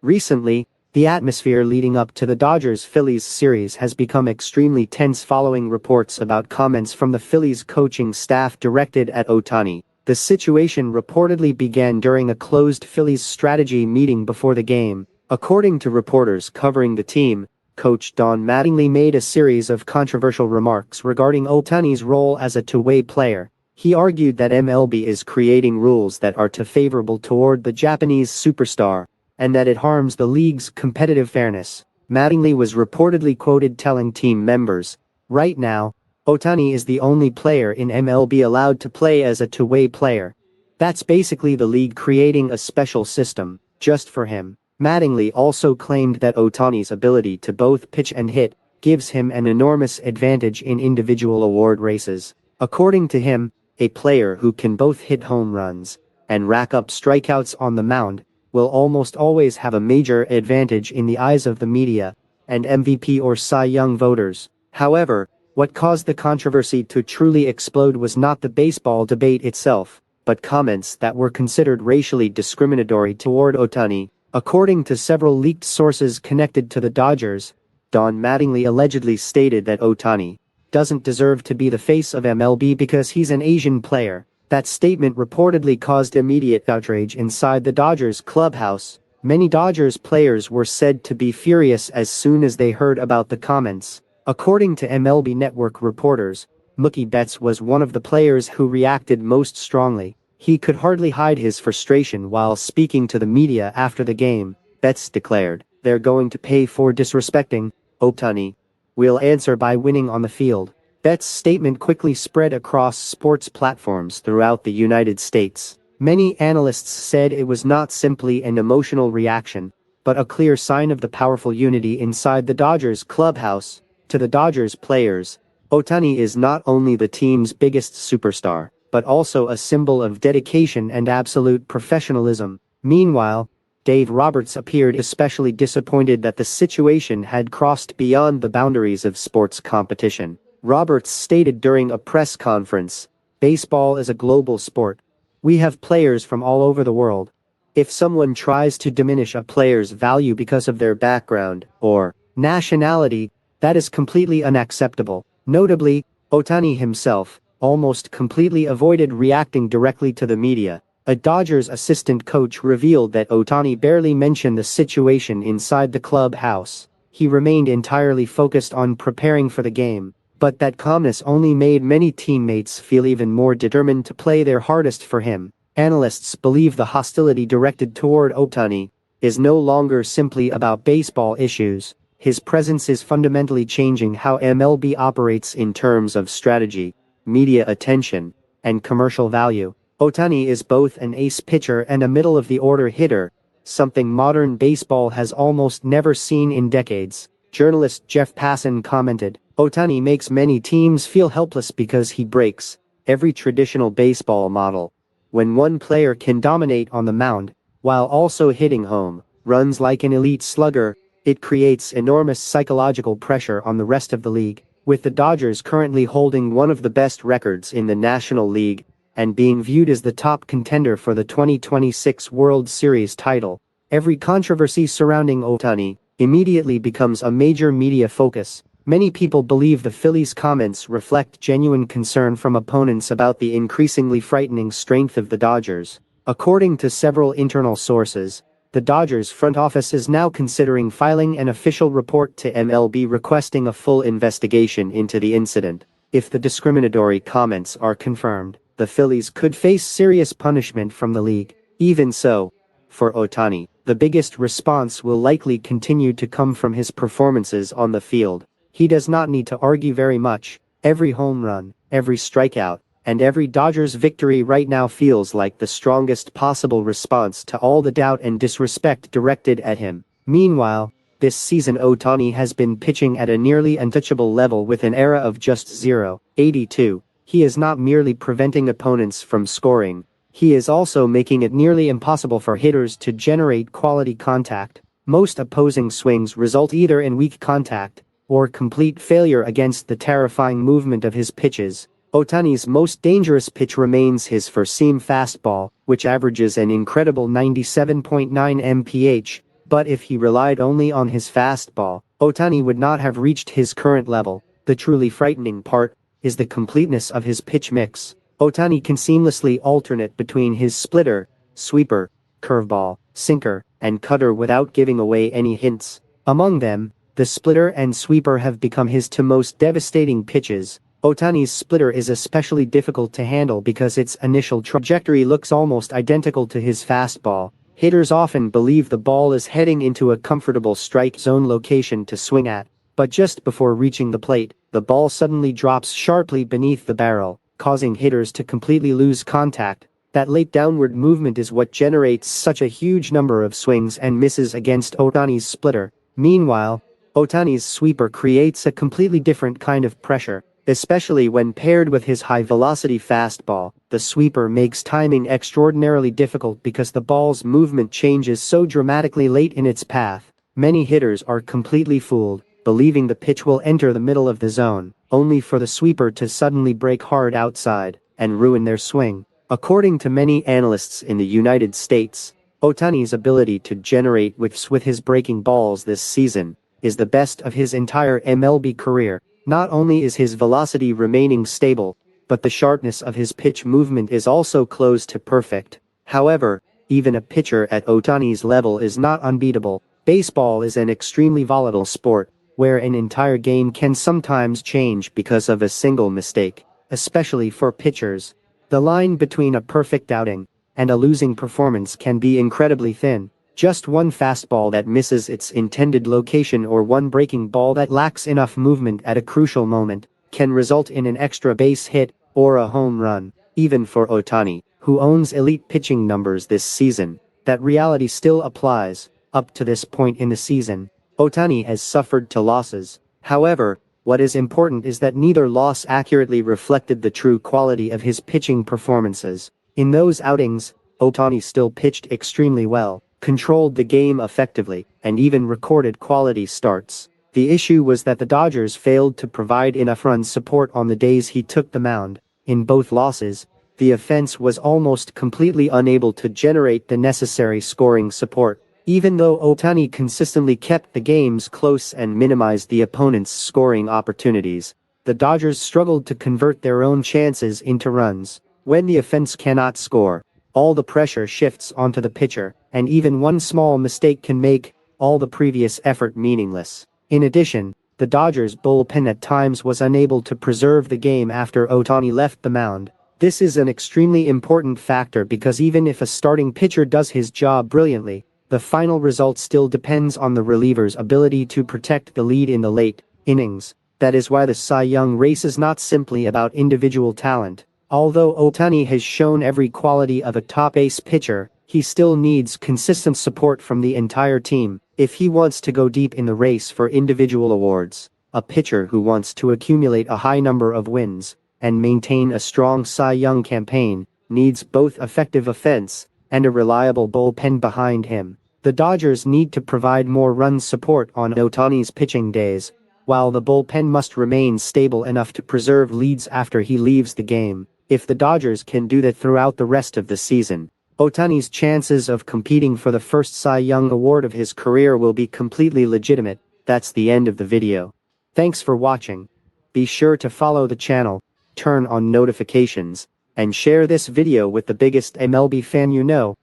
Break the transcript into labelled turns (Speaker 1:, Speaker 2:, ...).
Speaker 1: Recently, the atmosphere leading up to the Dodgers-Phillies series has become extremely tense following reports about comments from the Phillies coaching staff directed at Ohtani. The situation reportedly began during a closed Phillies strategy meeting before the game. According to reporters covering the team, Coach Don Mattingly made a series of controversial remarks regarding Ohtani's role as a two-way player. He argued that MLB is creating rules that are too favorable toward the Japanese superstar, and that it harms the league's competitive fairness. Mattingly was reportedly quoted telling team members, "Right now, Ohtani is the only player in MLB allowed to play as a two-way player. That's basically the league creating a special system, just for him." Mattingly also claimed that Ohtani's ability to both pitch and hit gives him an enormous advantage in individual award races. According to him, a player who can both hit home runs and rack up strikeouts on the mound will almost always have a major advantage in the eyes of the media and MVP or Cy Young voters. However, what caused the controversy to truly explode was not the baseball debate itself, but comments that were considered racially discriminatory toward Ohtani. According to several leaked sources connected to the Dodgers, Don Mattingly allegedly stated that Ohtani doesn't deserve to be the face of MLB because he's an Asian player. That statement reportedly caused immediate outrage inside the Dodgers clubhouse. Many Dodgers players were said to be furious as soon as they heard about the comments. According to MLB Network reporters, Mookie Betts was one of the players who reacted most strongly. He could hardly hide his frustration while speaking to the media after the game. Betts declared, "They're going to pay for disrespecting Ohtani. We'll answer by winning on the field." Betts' statement quickly spread across sports platforms throughout the United States. Many analysts said it was not simply an emotional reaction, but a clear sign of the powerful unity inside the Dodgers clubhouse. To the Dodgers players, Ohtani is not only the team's biggest superstar, but also a symbol of dedication and absolute professionalism. Meanwhile, Dave Roberts appeared especially disappointed that the situation had crossed beyond the boundaries of sports competition. Roberts stated during a press conference, "Baseball is a global sport. We have players from all over the world. If someone tries to diminish a player's value because of their background or nationality, that is completely unacceptable." Notably, Ohtani himself almost completely avoided reacting directly to the media. A Dodgers assistant coach revealed that Ohtani barely mentioned the situation inside the clubhouse. He remained entirely focused on preparing for the game, but that calmness only made many teammates feel even more determined to play their hardest for him. Analysts believe the hostility directed toward Ohtani is no longer simply about baseball issues. His presence is fundamentally changing how MLB operates in terms of strategy, media attention, and commercial value. Ohtani is both an ace pitcher and a middle-of-the-order hitter, something modern baseball has almost never seen in decades. Journalist Jeff Passan commented, "Ohtani makes many teams feel helpless because he breaks every traditional baseball model. When one player can dominate on the mound, while also hitting home runs like an elite slugger, it creates enormous psychological pressure on the rest of the league." With the Dodgers currently holding one of the best records in the National League and being viewed as the top contender for the 2026 World Series title, every controversy surrounding Ohtani immediately becomes a major media focus. Many people believe the Phillies' comments reflect genuine concern from opponents about the increasingly frightening strength of the Dodgers. According to several internal sources, the Dodgers front office is now considering filing an official report to MLB requesting a full investigation into the incident. If the discriminatory comments are confirmed, the Phillies could face serious punishment from the league. Even so, for Ohtani, the biggest response will likely continue to come from his performances on the field. He does not need to argue very much. Every home run, every strikeout, and every Dodgers victory right now feels like the strongest possible response to all the doubt and disrespect directed at him. Meanwhile, this season Ohtani has been pitching at a nearly untouchable level with an ERA of just .082. He is not merely preventing opponents from scoring, he is also making it nearly impossible for hitters to generate quality contact. Most opposing swings result either in weak contact or complete failure against the terrifying movement of his pitches. Ohtani's most dangerous pitch remains his four-seam fastball, which averages an incredible 97.9 mph. But if he relied only on his fastball, Ohtani would not have reached his current level. The truly frightening part is the completeness of his pitch mix. Ohtani can seamlessly alternate between his splitter, sweeper, curveball, sinker, and cutter without giving away any hints. Among them, the splitter and sweeper have become his two most devastating pitches. Ohtani's splitter is especially difficult to handle because its initial trajectory looks almost identical to his fastball. Hitters often believe the ball is heading into a comfortable strike zone location to swing at, but just before reaching the plate, the ball suddenly drops sharply beneath the barrel, causing hitters to completely lose contact. That late downward movement is what generates such a huge number of swings and misses against Ohtani's splitter. Meanwhile, Ohtani's sweeper creates a completely different kind of pressure. Especially when paired with his high-velocity fastball, the sweeper makes timing extraordinarily difficult because the ball's movement changes so dramatically late in its path. Many hitters are completely fooled, believing the pitch will enter the middle of the zone, only for the sweeper to suddenly break hard outside and ruin their swing. According to many analysts in the United States, Ohtani's ability to generate whiffs with his breaking balls this season is the best of his entire MLB career. Not only is his velocity remaining stable, but the sharpness of his pitch movement is also close to perfect. However, even a pitcher at Ohtani's level is not unbeatable. Baseball is an extremely volatile sport, where an entire game can sometimes change because of a single mistake, especially for pitchers. The line between a perfect outing and a losing performance can be incredibly thin. Just one fastball that misses its intended location or one breaking ball that lacks enough movement at a crucial moment can result in an extra base hit or a home run. Even for Ohtani, who owns elite pitching numbers this season, that reality still applies. Up to this point in the season, Ohtani has suffered two losses. However, what is important is that neither loss accurately reflected the true quality of his pitching performances. In those outings, Ohtani still pitched extremely well, controlled the game effectively, and even recorded quality starts. The issue was that the Dodgers failed to provide enough run support on the days he took the mound. In both losses, the offense was almost completely unable to generate the necessary scoring support. Even though Ohtani consistently kept the games close and minimized the opponent's scoring opportunities, the Dodgers struggled to convert their own chances into runs. When the offense cannot score, all the pressure shifts onto the pitcher, and even one small mistake can make all the previous effort meaningless. In addition, the Dodgers' bullpen at times was unable to preserve the game after Ohtani left the mound. This is an extremely important factor because even if a starting pitcher does his job brilliantly, the final result still depends on the reliever's ability to protect the lead in the late innings. That is why the Cy Young race is not simply about individual talent. Although Ohtani has shown every quality of a top ace pitcher, he still needs consistent support from the entire team if he wants to go deep in the race for individual awards. A pitcher who wants to accumulate a high number of wins and maintain a strong Cy Young campaign needs both effective offense and a reliable bullpen behind him. The Dodgers need to provide more run support on Ohtani's pitching days, while the bullpen must remain stable enough to preserve leads after he leaves the game. If the Dodgers can do that throughout the rest of the season, Ohtani's chances of competing for the first Cy Young award of his career will be completely legitimate. That's the end of the video. Thanks for watching. Be sure to follow the channel, turn on notifications, and share this video with the biggest MLB fan you know.